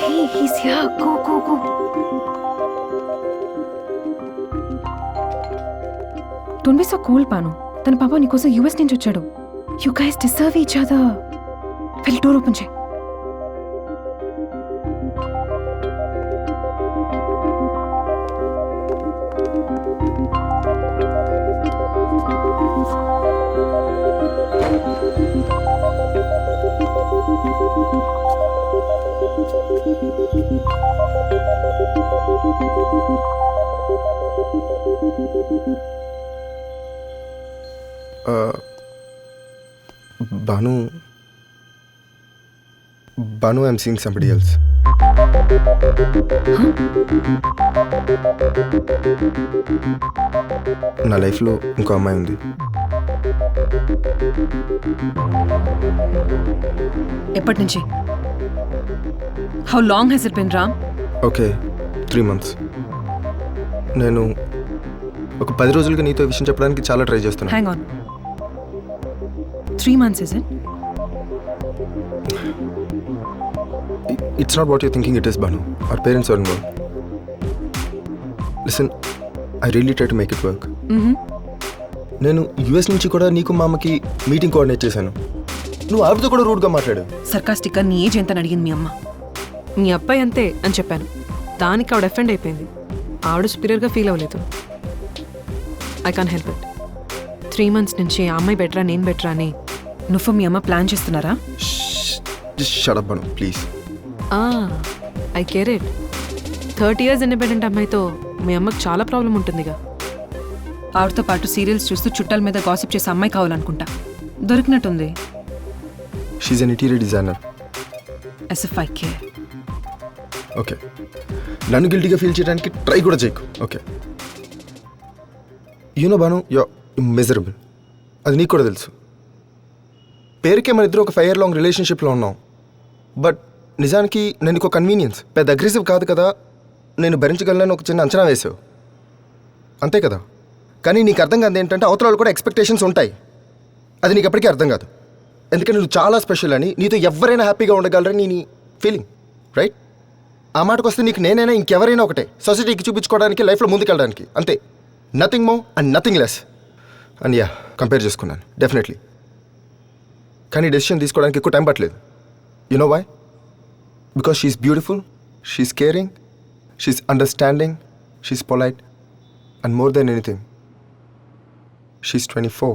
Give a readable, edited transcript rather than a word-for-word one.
Hey, he's here. Go, go, go. Don't be so cool, Panu. తన పాప నీకోసం US నుంచి వచ్చాడు. You guys deserve each other. వెళ్ళి డోర్ ఓపెన్ చేయి. Banu, I'm seeing somebody else. నా లైఫ్లో ఇంకో అమ్మాయి ఉంది. ఎప్పటి నుంచి? How long has it been, Ram? Okay 3 months. నేను ఒక 10 రోజులుగా నీతో విషయం చెప్పడానికి చాలా ట్రై చేస్తున్నాను. Hang on. 3 months, is it? It's not what you're thinking it is, Banu. Our parents are involved. Listen, I really try to make it work. నేను US నుంచి కూడా నీకు మా అమ్మకి మీటింగ్ కోఆర్డినేట్ చేశాను. నువ్వు ఆవిడతో కూడా రూడ్గా మాట్లాడు. సర్కాస్టిక్గా నీ ఏజ్ ఎంత అని అడిగింది మీ అమ్మ. మీ అబ్బాయి అంతే అని చెప్పాను. దానికి ఆవిడ అఫెండ్ అయిపోయింది. ఆవిడ సుపీరియర్గా ఫీల్ అవ్వలేదు. I can help it. 3 months నుంచి ఆ అమ్మాయి బెటరా నేను బెటరా అని నువ్వు మీ అమ్మ ప్లాన్ చేస్తున్నారా? Just shut up, Banu, please. I care it. 30 years independent అమ్మాయితో మీ అమ్మకి చాలా ప్రాబ్లం ఉంటుందిగా. ఆవిడతో పాటు సీరియల్స్ చూస్తూ చుట్టాల మీద గాసిప్ చేసే అమ్మాయి కావాలనుకుంటా. దొరికినట్టుంది. She's an interior designer. As if I care. Okay, నన్ను గిల్టీగా ఫీల్ చేయడానికి ట్రై కూడా చేయకు. ఓకే, యూనో బాను, యో మిజరబుల్. అది నీకు కూడా తెలుసు. పేరుకే మన ఇద్దరు ఒక 5 year long రిలేషన్షిప్లో ఉన్నాం. బట్ నిజానికి నేను ఒక కన్వీనియన్స్, పెద్ద అగ్రెసివ్ కాదు కదా, నేను భరించగలను ఒక చిన్న అంచనా వేసావు అంతే కదా. కానీ నీకు అర్థం కాదు ఏంటంటే అవతల కూడా ఎక్స్పెక్టేషన్స్ ఉంటాయి. అది నీకు ఎప్పటికీ అర్థం కాదు. ఎందుకంటే నువ్వు చాలా స్పెషల్ అని, నీతో ఎవరైనా హ్యాపీగా ఉండగలరని నీ ఫీలింగ్, రైట్? ఆ మాటకు వస్తే నీకు నేనైనా ఇంకెవరైనా ఒకటే, సొసైటీకి చూపించుకోవడానికి, లైఫ్లో ముందుకెళ్ళడానికి, అంతే. Nothing more and nothing less. And yeah, compare చేసుకున్నాను డెఫినెట్లీ. కానీ డెసిషన్ తీసుకోవడానికి ఎక్కువ టైం పట్టలేదు. You know why? Because she's beautiful, she's caring, she's understanding, she's polite, and more than anything she's 24.